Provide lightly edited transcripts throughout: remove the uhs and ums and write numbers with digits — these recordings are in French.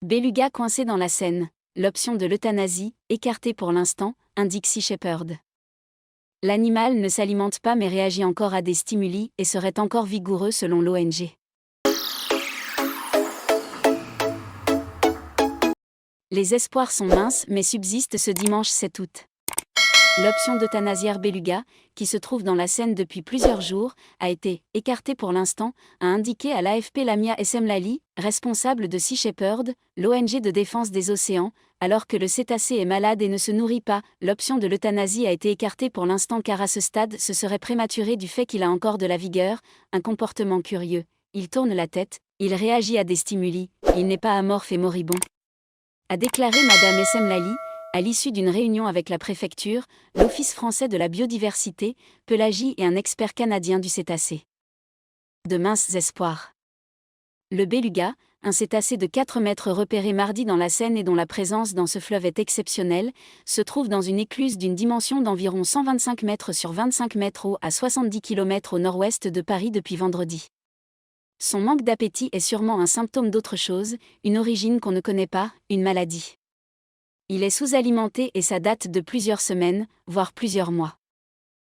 Beluga coincé dans la Seine, l'option de l'euthanasie, écartée pour l'instant, indique Sea Shepherd. L'animal ne s'alimente pas mais réagit encore à des stimuli et serait encore vigoureux selon l'ONG. Les espoirs sont minces mais subsistent ce dimanche 7 août. L'option d'euthanasière Beluga, qui se trouve dans la Seine depuis plusieurs jours, a été écartée pour l'instant, a indiqué à l'AFP Lamia Essemlali, responsable de Sea Shepherd, l'ONG de défense des océans, alors que le cétacé est malade et ne se nourrit pas. L'option de l'euthanasie a été écartée pour l'instant car à ce stade ce serait prématuré du fait qu'il a encore de la vigueur, un comportement curieux. Il tourne la tête, il réagit à des stimuli, il n'est pas amorphe et moribond. A déclaré Madame Essemlali, à l'issue d'une réunion avec la préfecture, l'Office français de la biodiversité, pélagie et un expert canadien du cétacé. De minces espoirs. Le beluga, un cétacé de 4 mètres repéré mardi dans la Seine et dont la présence dans ce fleuve est exceptionnelle, se trouve dans une écluse d'une dimension d'environ 125 mètres sur 25 mètres haut à 70 km au nord-ouest de Paris depuis vendredi. Son manque d'appétit est sûrement un symptôme d'autre chose, une origine qu'on ne connaît pas, une maladie. Il est sous-alimenté et ça date de plusieurs semaines, voire plusieurs mois.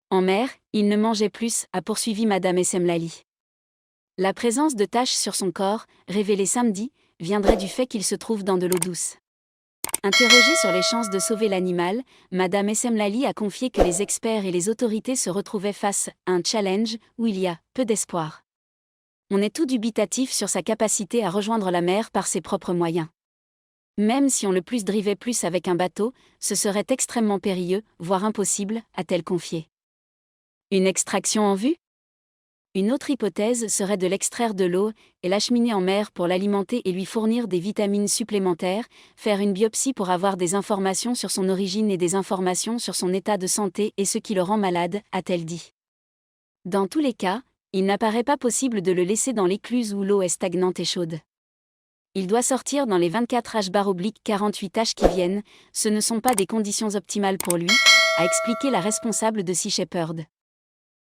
En mer, il ne mangeait plus, a poursuivi Madame Essemlali. La présence de taches sur son corps, révélée samedi, viendrait du fait qu'il se trouve dans de l'eau douce. Interrogée sur les chances de sauver l'animal, Madame Essemlali a confié que les experts et les autorités se retrouvaient face à un challenge où il y a peu d'espoir. On est tout dubitatif sur sa capacité à rejoindre la mer par ses propres moyens. Même si on le drivait plus avec un bateau, ce serait extrêmement périlleux, voire impossible, a-t-elle confié. Une extraction en vue ? Une autre hypothèse serait de l'extraire de l'eau et l'acheminer en mer pour l'alimenter et lui fournir des vitamines supplémentaires, faire une biopsie pour avoir des informations sur son origine et des informations sur son état de santé et ce qui le rend malade, a-t-elle dit. Dans tous les cas, il n'apparaît pas possible de le laisser dans l'écluse où l'eau est stagnante et chaude. Il doit sortir dans les 24h/48 h qui viennent, ce ne sont pas des conditions optimales pour lui, a expliqué la responsable de Sea Shepherd.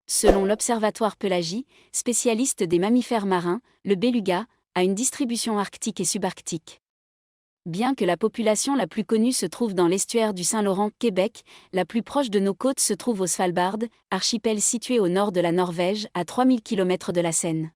Selon l'Observatoire Pélagie, spécialiste des mammifères marins, le beluga a une distribution arctique et subarctique. Bien que la population la plus connue se trouve dans l'estuaire du Saint-Laurent, Québec, la plus proche de nos côtes se trouve au Svalbard, archipel situé au nord de la Norvège, à 3000 km de la Seine.